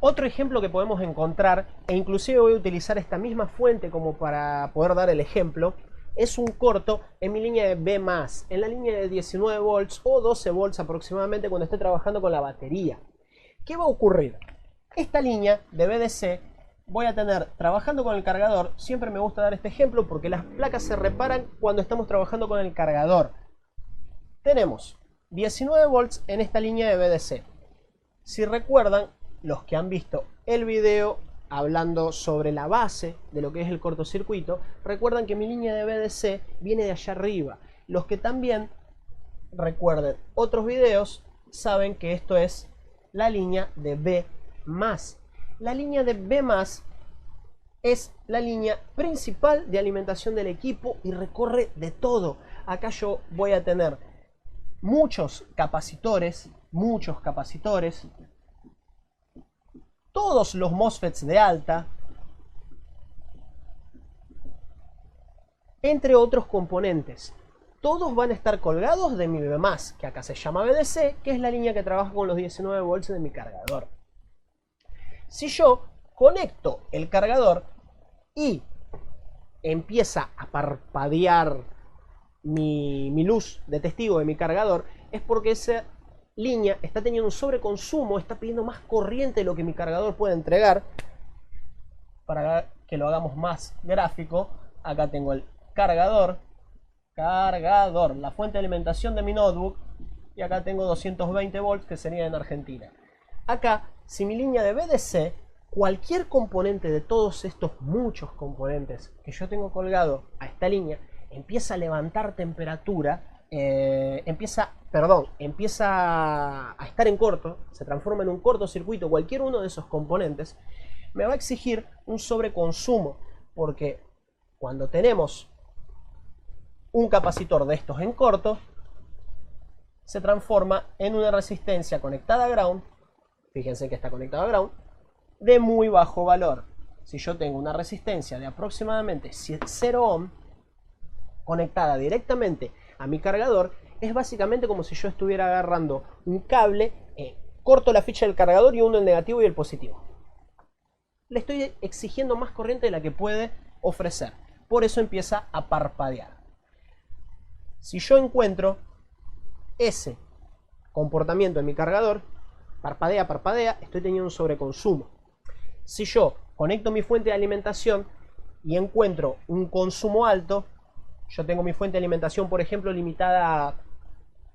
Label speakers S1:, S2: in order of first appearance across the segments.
S1: Otro ejemplo que podemos encontrar, e inclusive voy a utilizar esta misma fuente como para poder dar el ejemplo, es un corto en mi línea de B+, en la línea de 19 volts o 12 volts aproximadamente cuando esté trabajando con la batería. ¿Qué va a ocurrir? Esta línea de BDC voy a tener, trabajando con el cargador, siempre me gusta dar este ejemplo porque las placas se reparan cuando estamos trabajando con el cargador. Tenemos 19 volts en esta línea de BDC. Si recuerdan, los que han visto el video hablando sobre la base de lo que es el cortocircuito, recuerdan que mi línea de BDC viene de allá arriba. Los que también recuerden otros videos saben que esto es la línea de B+. La línea de B+ es la línea principal de alimentación del equipo y recorre de todo. Acá yo voy a tener muchos capacitores, todos los MOSFETs de alta, entre otros componentes. Todos van a estar colgados de mi B+, que acá se llama BDC, que es la línea que trabaja con los 19 volts de mi cargador. Si yo conecto el cargador y empieza a parpadear mi luz de testigo de mi cargador, es porque esa línea está teniendo un sobreconsumo, está pidiendo más corriente de lo que mi cargador puede entregar. Para que lo hagamos más gráfico, acá tengo el cargador, la fuente de alimentación de mi notebook, y acá tengo 220 volts que sería en Argentina. Acá, si mi línea de BDC, cualquier componente de todos estos muchos componentes que yo tengo colgado a esta línea, empieza a levantar temperatura, empieza a estar en corto, se transforma en un cortocircuito, cualquier uno de esos componentes, me va a exigir un sobreconsumo, porque cuando tenemos un capacitor de estos en corto, se transforma en una resistencia conectada a ground, fíjense que está conectada a ground, de muy bajo valor. Si yo tengo una resistencia de aproximadamente 0 ohm conectada directamente a mi cargador, es básicamente como si yo estuviera agarrando un cable, corto la ficha del cargador y uno el negativo y el positivo. Le estoy exigiendo más corriente de la que puede ofrecer. Por eso empieza a parpadear. Si yo encuentro ese comportamiento en mi cargador, parpadea, estoy teniendo un sobreconsumo. Si yo conecto mi fuente de alimentación y encuentro un consumo alto, yo tengo mi fuente de alimentación, por ejemplo, limitada a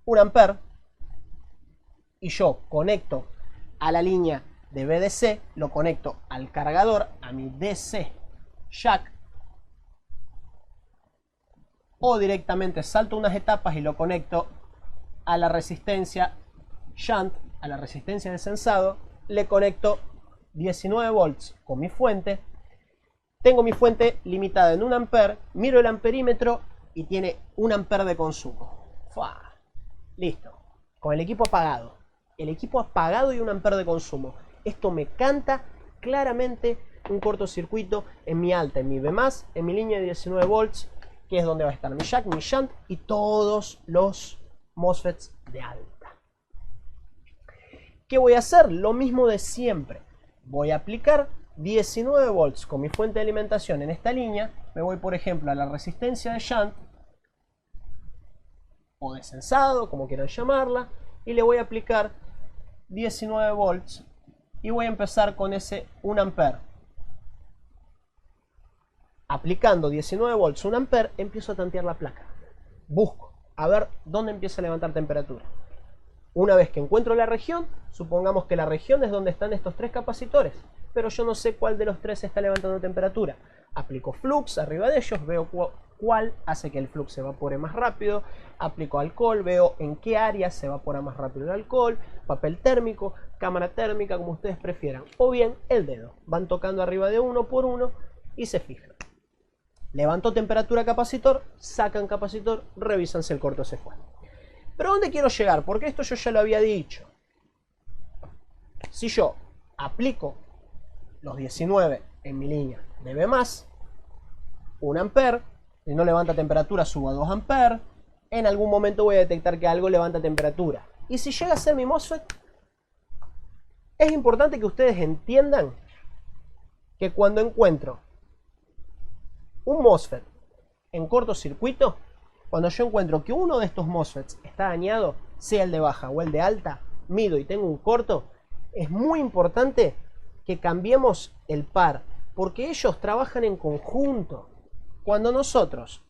S1: 1 ampere, y yo conecto a la línea de BDC, lo conecto al cargador, a mi DC jack, o directamente salto unas etapas y lo conecto a la resistencia shunt, a la resistencia de sensado, le conecto 19 volts con mi fuente, tengo mi fuente limitada en 1 ampere, miro el amperímetro y tiene 1 ampere de consumo. ¡Fua! Listo, con el equipo apagado y 1 ampere de consumo. Esto me canta claramente un cortocircuito en mi alta, en mi B+, en mi línea de 19 volts, que es donde va a estar mi jack, mi shunt y todos los MOSFETs de alta. ¿Qué voy a hacer? Lo mismo de siempre. Voy a aplicar 19 volts con mi fuente de alimentación en esta línea. Me voy, por ejemplo, a la resistencia de shunt o de sensado, como quieran llamarla, y le voy a aplicar 19 volts y voy a empezar con ese 1 ampere. Aplicando 19 volts, 1 ampere, empiezo a tantear la placa. Busco a ver dónde empieza a levantar temperatura. Una vez que encuentro la región, supongamos que la región es donde están estos 3 capacitores, pero yo no sé cuál de los 3 está levantando temperatura. Aplico flux arriba de ellos, veo cuál hace que el flux se evapore más rápido, aplico alcohol, veo en qué área se evapora más rápido el alcohol, papel térmico, cámara térmica, como ustedes prefieran, o bien el dedo. Van tocando arriba de uno por uno y se fijan. Levantó temperatura capacitor, sacan capacitor, revisan si el corto se fue. Pero ¿dónde quiero llegar? Porque esto yo ya lo había dicho. Si yo aplico los 19 en mi línea de B+, 1 ampere, si no levanta temperatura subo a 2 ampere, en algún momento voy a detectar que algo levanta temperatura. Y si llega a ser mi MOSFET, Es importante que ustedes entiendan que cuando encuentro un MOSFET en cortocircuito, cuando yo encuentro que uno de estos MOSFETs está dañado, sea el de baja o el de alta, mido y tengo un corto, es muy importante que cambiemos el par, porque ellos trabajan en conjunto. Cuando nosotros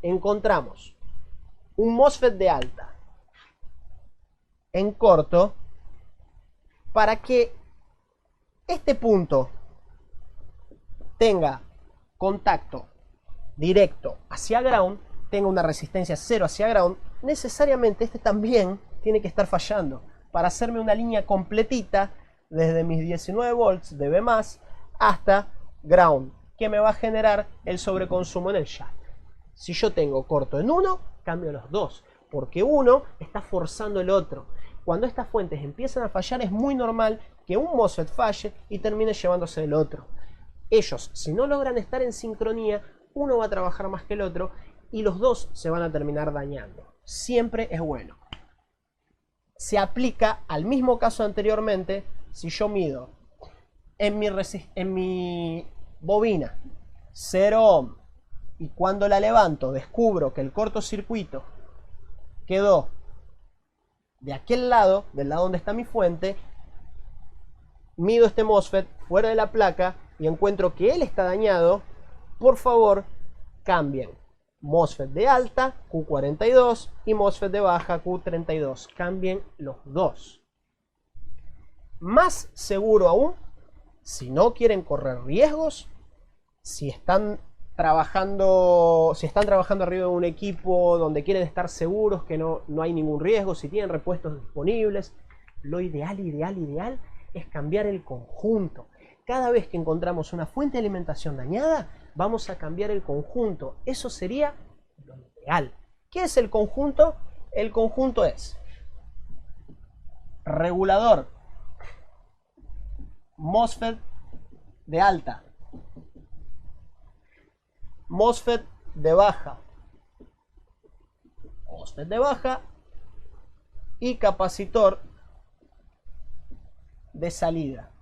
S1: encontramos un MOSFET de alta en corto, para que este punto tenga contacto directo hacia ground, tenga una resistencia 0 hacia ground, necesariamente este también tiene que estar fallando para hacerme una línea completita desde mis 19 volts de B+ hasta ground, que me va a generar el sobreconsumo en el shaft. Si yo tengo corto en uno, cambio los dos, porque uno está forzando el otro. Cuando estas fuentes empiezan a fallar, es muy normal que un MOSFET falle y termine llevándose el otro. Ellos, si no logran estar en sincronía, uno va a trabajar más que el otro y los dos se van a terminar dañando. Siempre es bueno. Se aplica al mismo caso anteriormente. Si yo mido en mi bobina 0 ohm y cuando la levanto descubro que el cortocircuito quedó de aquel lado, del lado donde está mi fuente, mido este MOSFET fuera de la placa y encuentro que él está dañado, por favor cambien MOSFET de alta Q42 y MOSFET de baja Q32. Cambien los dos. Más seguro aún, si no quieren correr riesgos, si están trabajando arriba de un equipo donde quieren estar seguros que no hay ningún riesgo, si tienen repuestos disponibles, lo ideal es cambiar el conjunto. Cada vez que encontramos una fuente de alimentación dañada, vamos a cambiar el conjunto. Eso sería lo ideal. ¿Qué es el conjunto? El conjunto es regulador, MOSFET de alta, MOSFET de baja, MOSFET de baja y capacitor de salida.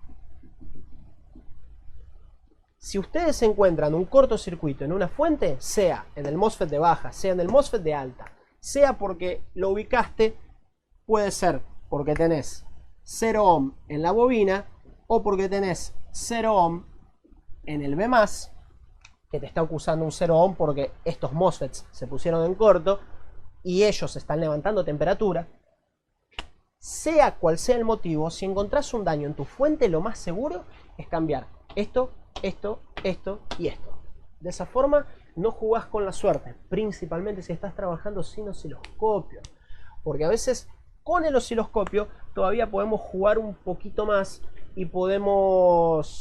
S1: Si ustedes encuentran un cortocircuito en una fuente, sea en el MOSFET de baja, sea en el MOSFET de alta, sea porque lo ubicaste, puede ser porque tenés 0 ohm en la bobina o porque tenés 0 ohm en el B+, que te está acusando un 0 ohm porque estos MOSFETs se pusieron en corto y ellos están levantando temperatura. Sea cual sea el motivo, si encontrás un daño en tu fuente, lo más seguro es cambiar esto y esto. De esa forma no jugás con la suerte, principalmente si estás trabajando sin osciloscopio, porque a veces con el osciloscopio todavía podemos jugar un poquito más y podemos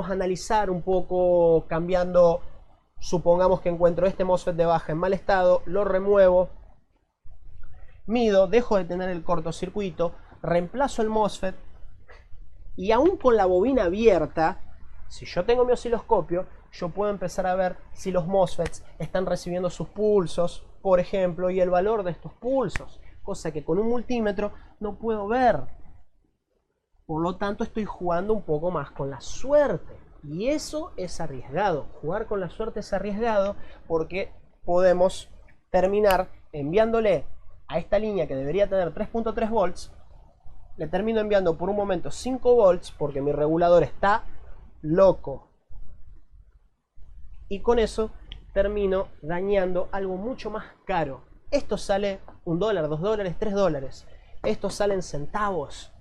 S1: analizar un poco cambiando. Supongamos que encuentro este MOSFET de baja en mal estado, lo remuevo, mido, dejo de tener el cortocircuito, reemplazo el MOSFET y aún con la bobina abierta, si yo tengo mi osciloscopio, yo puedo empezar a ver si los MOSFETs están recibiendo sus pulsos, por ejemplo, y el valor de estos pulsos, cosa que con un multímetro no puedo ver. Por lo tanto, estoy jugando un poco más con la suerte. Y eso es arriesgado. Jugar con la suerte es arriesgado porque podemos terminar enviándole a esta línea que debería tener 3.3 volts, le termino enviando por un momento 5 volts porque mi regulador está loco. Y con eso termino dañando algo mucho más caro. Esto sale $1, $2, $3. Esto sale en centavos.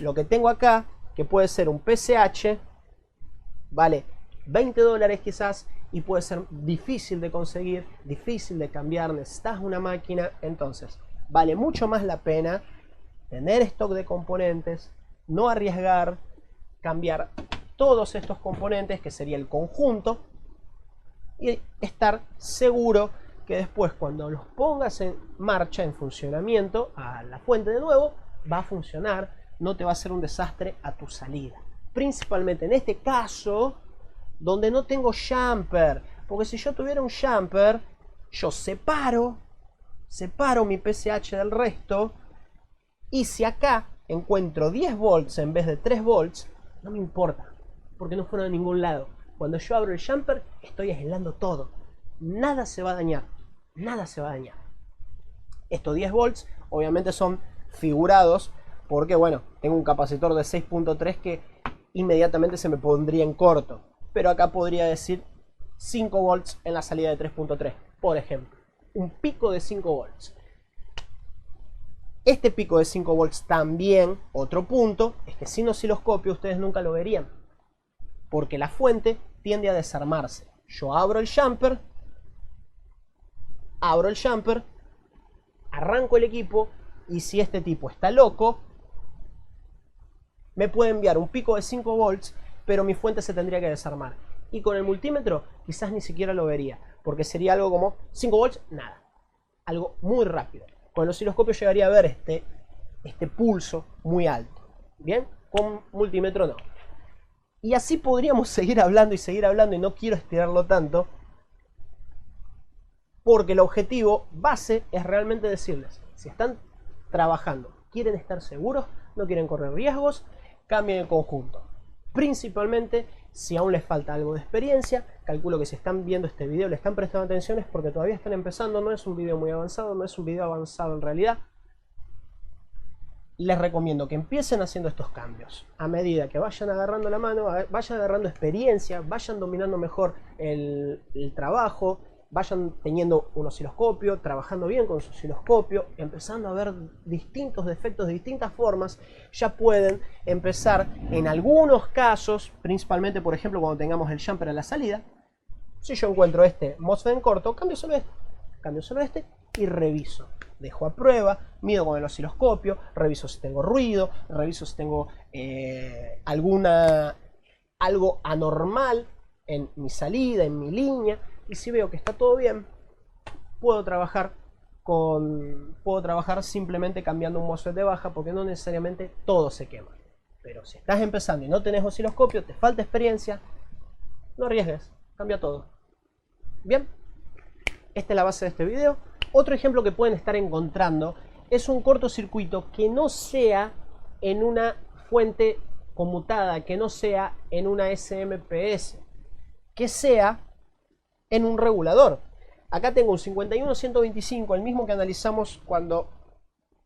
S1: Lo que tengo acá, que puede ser un PCH, vale $20 quizás y puede ser difícil de conseguir, difícil de cambiar, necesitas una máquina. Entonces vale mucho más la pena tener stock de componentes, no arriesgar, cambiar todos estos componentes, que sería el conjunto, y estar seguro que después cuando los pongas en marcha, en funcionamiento, a la fuente de nuevo, va a funcionar, no te va a hacer un desastre a tu salida. Principalmente en este caso, donde no tengo jumper, porque si yo tuviera un jumper, yo separo mi PCH del resto, y si acá encuentro 10 volts en vez de 3 volts, no me importa, porque no fueron a ningún lado. Cuando yo abro el jumper, estoy aislando todo. Nada se va a dañar, nada se va a dañar. Estos 10 volts obviamente son figurados, porque bueno, tengo un capacitor de 6.3 que inmediatamente se me pondría en corto. Pero acá podría decir 5 volts en la salida de 3.3, por ejemplo. Un pico de 5 volts. Este pico de 5 volts también, otro punto, es que sin osciloscopio ustedes nunca lo verían, porque la fuente tiende a desarmarse. Yo abro el jumper, arranco el equipo, y si este tipo está loco, me puede enviar un pico de 5 volts, pero mi fuente se tendría que desarmar. Y con el multímetro quizás ni siquiera lo vería, porque sería algo como 5 volts, nada. Algo muy rápido. Con el osciloscopio llegaría a ver este pulso muy alto. Bien, con multímetro no. Y así podríamos seguir hablando y no quiero estirarlo tanto, porque el objetivo base es realmente decirles, si están trabajando, quieren estar seguros, no quieren correr riesgos, cambien el conjunto. Principalmente si aún les falta algo de experiencia. Calculo que si están viendo este video, le están prestando atención, es porque todavía están empezando. No es un video muy avanzado, no es un video avanzado en realidad. Les recomiendo que empiecen haciendo estos cambios. A medida que vayan agarrando la mano, vayan agarrando experiencia, vayan dominando mejor el trabajo, vayan teniendo un osciloscopio, trabajando bien con su osciloscopio, empezando a ver distintos defectos de distintas formas, ya pueden empezar en algunos casos, principalmente por ejemplo cuando tengamos el jumper a la salida. Si yo encuentro este MOSFET en corto, cambio solo este y reviso. Dejo a prueba, mido con el osciloscopio, reviso si tengo ruido, reviso si tengo algo anormal en mi salida, en mi línea. Y si veo que está todo bien, puedo trabajar simplemente cambiando un MOSFET de baja, porque no necesariamente todo se quema. Pero si estás empezando y no tenés osciloscopio, te falta experiencia, no arriesgues, cambia todo. Bien, esta es la base de este video. Otro ejemplo que pueden estar encontrando es un cortocircuito que no sea en una fuente conmutada, que no sea en una SMPS, que sea en un regulador. Acá tengo un 51125, el mismo que analizamos cuando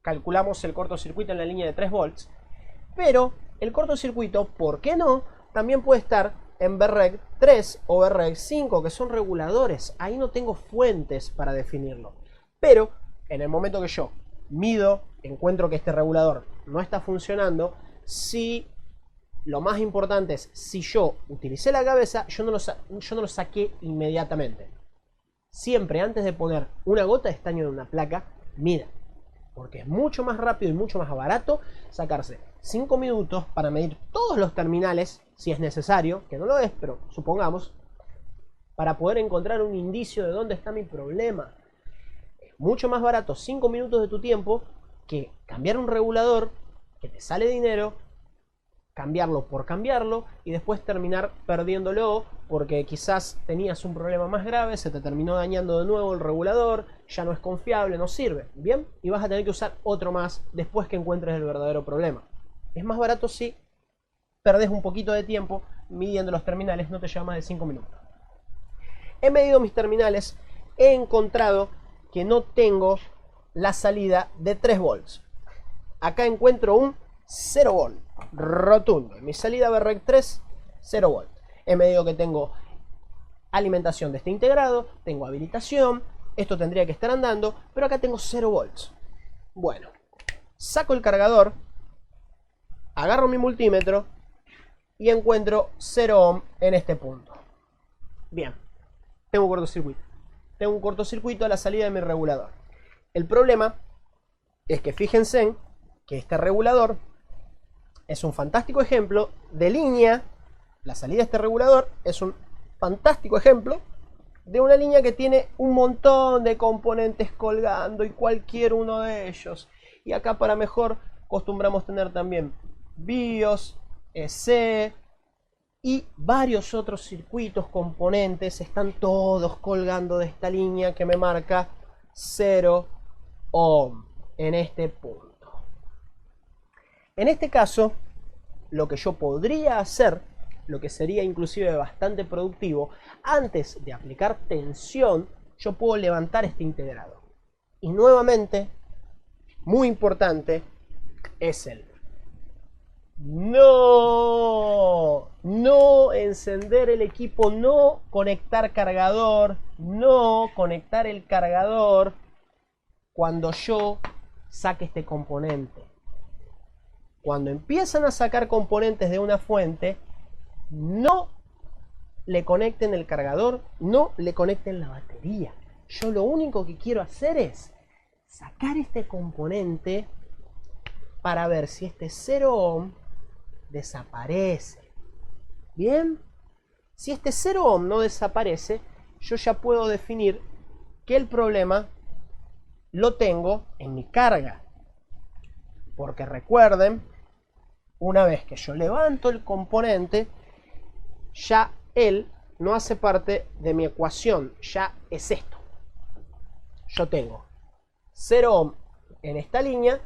S1: calculamos el cortocircuito en la línea de 3 volts. Pero el cortocircuito, ¿por qué no?, también puede estar en VREG 3 o VREG 5, que son reguladores. Ahí no tengo fuentes para definirlo. Pero en el momento que yo mido, encuentro que este regulador no está funcionando, lo más importante es, si yo utilicé la cabeza, yo no lo saqué inmediatamente. Siempre antes de poner una gota de estaño en una placa, mida. Porque es mucho más rápido y mucho más barato sacarse 5 minutos para medir todos los terminales, si es necesario, que no lo es, pero supongamos, para poder encontrar un indicio de dónde está mi problema. Es mucho más barato 5 minutos de tu tiempo que cambiar un regulador que te sale dinero, cambiarlo por cambiarlo y después terminar perdiéndolo porque quizás tenías un problema más grave, se te terminó dañando de nuevo el regulador, ya no es confiable, no sirve, ¿bien? Y vas a tener que usar otro más después que encuentres el verdadero problema. Es más barato si perdés un poquito de tiempo midiendo los terminales, no te lleva más de 5 minutos. He medido mis terminales, he encontrado que no tengo la salida de 3 volts. Acá encuentro un 0 volt, rotundo. En mi salida VREG 3, 0 volt. He medido que tengo alimentación de este integrado, tengo habilitación, esto tendría que estar andando, pero acá tengo 0 volts. Bueno, saco el cargador, agarro mi multímetro y encuentro 0 ohm en este punto. Bien, tengo un cortocircuito. Tengo un cortocircuito a la salida de mi regulador. El problema es que fíjense que este regulador es un fantástico ejemplo de línea. La salida de este regulador es un fantástico ejemplo de una línea que tiene un montón de componentes colgando y cualquier uno de ellos. Y acá para mejor acostumbramos tener también BIOS, EC y varios otros circuitos, componentes. Están todos colgando de esta línea que me marca 0 ohm en este punto. En este caso, lo que yo podría hacer, lo que sería inclusive bastante productivo, antes de aplicar tensión, yo puedo levantar este integrado. Y nuevamente, muy importante, es el no encender el equipo, no conectar cargador, no conectar el cargador cuando yo saque este componente. Cuando empiezan a sacar componentes de una fuente, no le conecten el cargador, no le conecten la batería. Yo lo único que quiero hacer es sacar este componente para ver si este 0 ohm desaparece. Bien, si este 0 ohm no desaparece, yo ya puedo definir que el problema lo tengo en mi carga. Porque recuerden, una vez que yo levanto el componente, ya él no hace parte de mi ecuación, ya es esto. Yo tengo 0 ohm en esta línea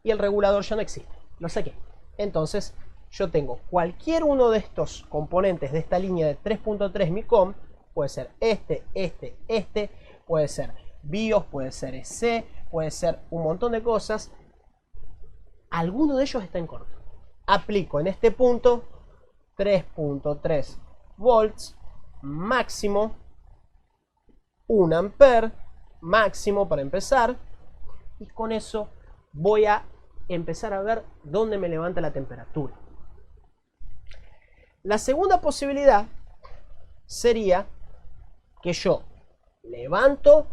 S1: y el regulador ya no existe, lo saqué. Entonces yo tengo cualquier uno de estos componentes de esta línea de 3.3 microhm, puede ser este, puede ser BIOS, puede ser EC, puede ser un montón de cosas. Alguno de ellos está en corto. Aplico en este punto 3.3 volts máximo, 1 ampere máximo para empezar, y con eso voy a empezar a ver dónde me levanta la temperatura. La segunda posibilidad sería que yo levanto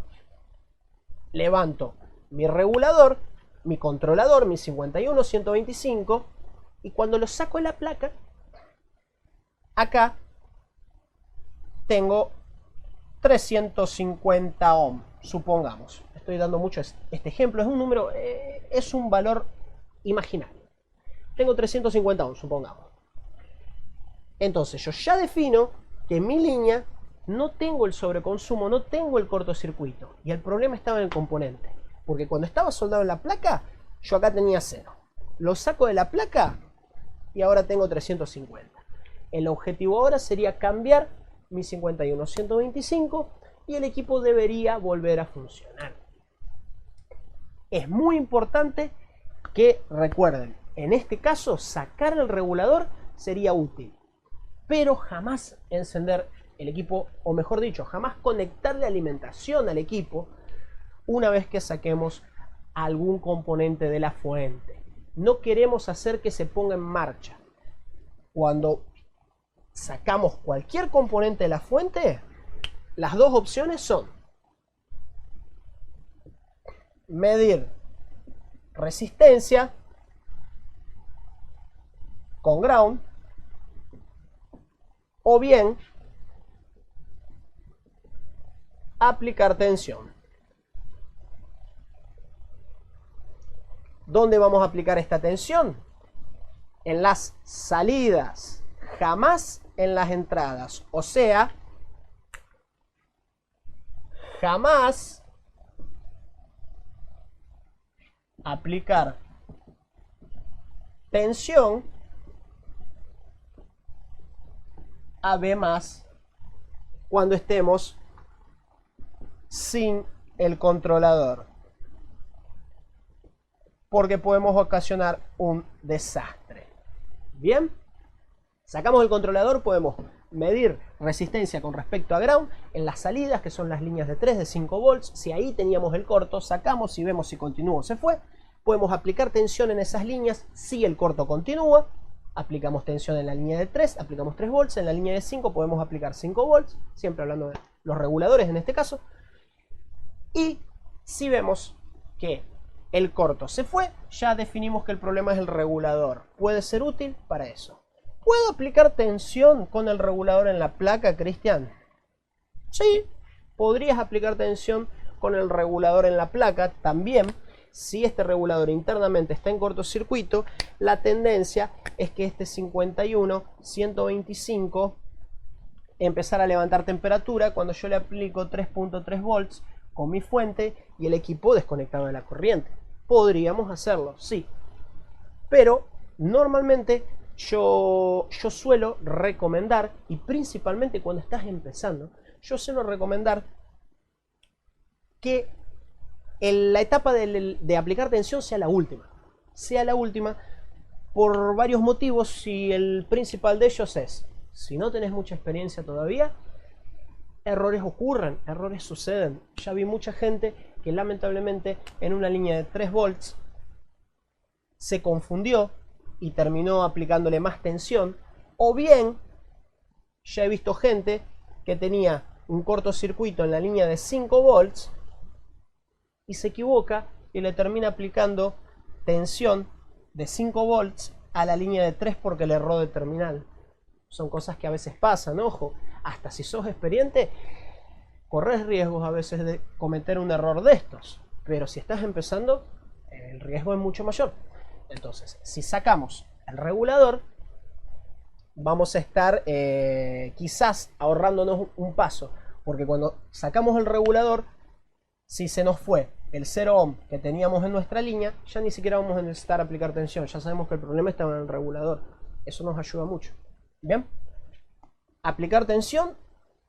S1: mi regulador, mi controlador, mi 51-125, y cuando lo saco de la placa, acá tengo 350 ohm, supongamos. Estoy dando mucho este ejemplo, es un número, es un valor imaginario. Tengo 350 ohm, supongamos. Entonces yo ya defino que en mi línea no tengo el sobreconsumo, no tengo el cortocircuito. Y el problema estaba en el componente. Porque cuando estaba soldado en la placa, yo acá tenía 0. Lo saco de la placa y ahora tengo 350. El objetivo ahora sería cambiar mi 51-125 y el equipo debería volver a funcionar. Es muy importante que recuerden, en este caso sacar el regulador sería útil, pero jamás encender el equipo, o mejor dicho, jamás conectarle alimentación al equipo una vez que saquemos algún componente de la fuente. No queremos hacer que se ponga en marcha. Cuando sacamos cualquier componente de la fuente, las dos opciones son medir resistencia con ground, o bien aplicar tensión. ¿Dónde vamos a aplicar esta tensión? En las salidas, jamás en las entradas. O sea, jamás aplicar tensión a B+ cuando estemos sin el controlador, porque podemos ocasionar un desastre. Bien, sacamos el controlador, podemos medir resistencia con respecto a ground en las salidas, que son las líneas de 3, de 5 volts. Si ahí teníamos el corto, sacamos y vemos si continuó o se fue. Podemos aplicar tensión en esas líneas si el corto continúa. Aplicamos tensión en la línea de 3, aplicamos 3 volts. En la línea de 5 podemos aplicar 5 volts, siempre hablando de los reguladores en este caso. Y si vemos que el corto se fue, ya definimos que el problema es el regulador. Puede ser útil para eso. ¿Puedo aplicar tensión con el regulador en la placa, Cristian? Sí, podrías aplicar tensión con el regulador en la placa. También, si este regulador internamente está en cortocircuito, la tendencia es que este 51-125 empezara a levantar temperatura cuando yo le aplico 3.3 volts con mi fuente y el equipo desconectado de la corriente. Podríamos hacerlo, sí, pero Normalmente yo suelo recomendar, y principalmente cuando estás empezando, yo suelo recomendar que la etapa de aplicar tensión sea la última. Sea la última por varios motivos, y el principal de ellos es, si no tenés mucha experiencia todavía, errores ocurren, errores suceden. Ya vi mucha gente que lamentablemente en una línea de 3 volts se confundió y terminó aplicándole más tensión, o bien ya he visto gente que tenía un cortocircuito en la línea de 5 volts y se equivoca y le termina aplicando tensión de 5 volts a la línea de 3 porque le erró de terminal. Son cosas que a veces pasan, ojo, hasta si sos experiente corres riesgos a veces de cometer un error de estos, pero si estás empezando el riesgo es mucho mayor. Entonces, si sacamos el regulador, vamos a estar quizás ahorrándonos un paso, porque cuando sacamos el regulador, si se nos fue el 0 ohm que teníamos en nuestra línea, ya ni siquiera vamos a necesitar aplicar tensión, ya sabemos que el problema estaba en el regulador. Eso nos ayuda mucho. Bien, aplicar tensión,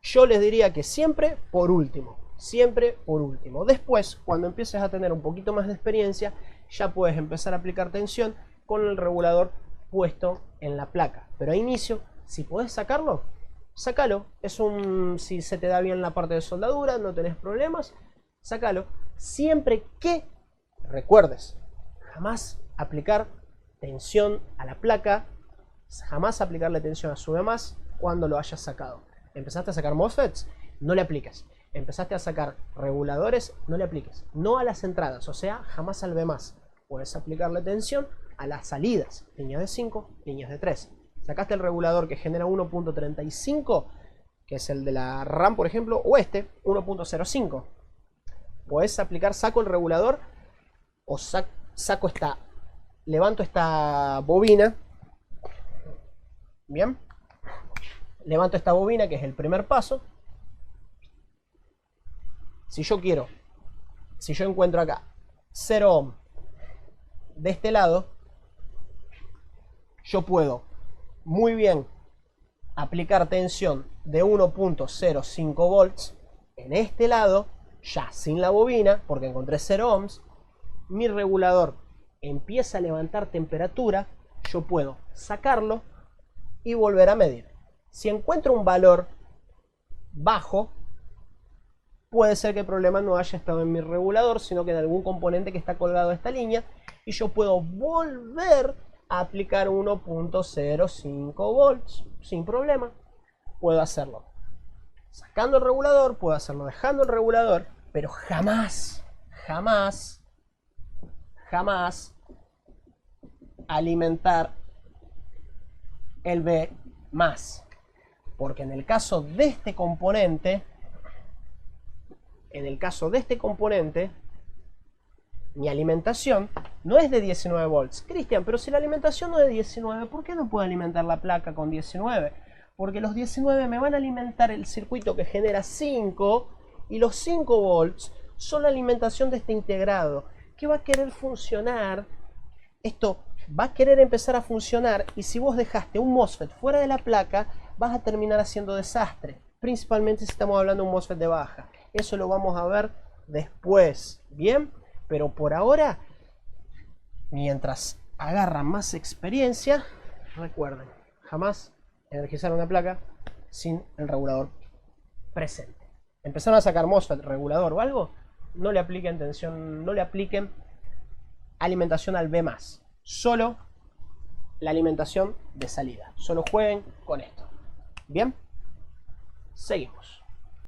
S1: yo les diría que siempre por último. Siempre por último. Después, cuando empieces a tener un poquito más de experiencia, ya puedes empezar a aplicar tensión con el regulador puesto en la placa. Pero a inicio, si podés sacarlo, sácalo. Si se te da bien la parte de soldadura, no tenés problemas, sácalo. Siempre que recuerdes, jamás aplicar tensión a la placa, jamás aplicarle tensión a sube más cuando lo hayas sacado. Empezaste a sacar MOSFETs, no le apliques. Empezaste a sacar reguladores, no le apliques. No a las entradas, o sea, jamás al B+. Puedes aplicarle tensión a las salidas, líneas de 5, líneas de 3. Sacaste el regulador que genera 1.35, que es el de la RAM, por ejemplo, o 1.05. Puedes aplicar, saco el regulador, o levanto esta bobina. Bien. Levanto esta bobina, que es el primer paso. Si yo encuentro acá 0 ohm de este lado, yo puedo muy bien aplicar tensión de 1.05 volts en este lado, ya sin la bobina, porque encontré 0 ohms. Mi regulador empieza a levantar temperatura, yo puedo sacarlo y volver a medir. Si encuentro un valor bajo, puede ser que el problema no haya estado en mi regulador, sino que en algún componente que está colgado de esta línea, y yo puedo volver a aplicar 1.05 volts sin problema. Puedo hacerlo sacando el regulador, puedo hacerlo dejando el regulador, pero jamás alimentar el B+. Porque en el caso de este componente, mi alimentación no es de 19 volts. Cristian, pero si la alimentación no es de 19, ¿por qué no puedo alimentar la placa con 19? Porque los 19 me van a alimentar el circuito que genera 5, y los 5 volts son la alimentación de este integrado, que va a querer funcionar. Esto va a querer empezar a funcionar, y si vos dejaste un MOSFET fuera de la placa, vas a terminar haciendo desastre, principalmente si estamos hablando de un MOSFET de baja. Eso lo vamos a ver después, ¿bien? Pero por ahora, mientras agarran más experiencia, recuerden, jamás energizar una placa sin el regulador presente. Empezaron a sacar MOSFET, regulador o algo, no le apliquen tensión, no le apliquen alimentación al B+, solo la alimentación de salida. Solo jueguen con esto. Bien, seguimos.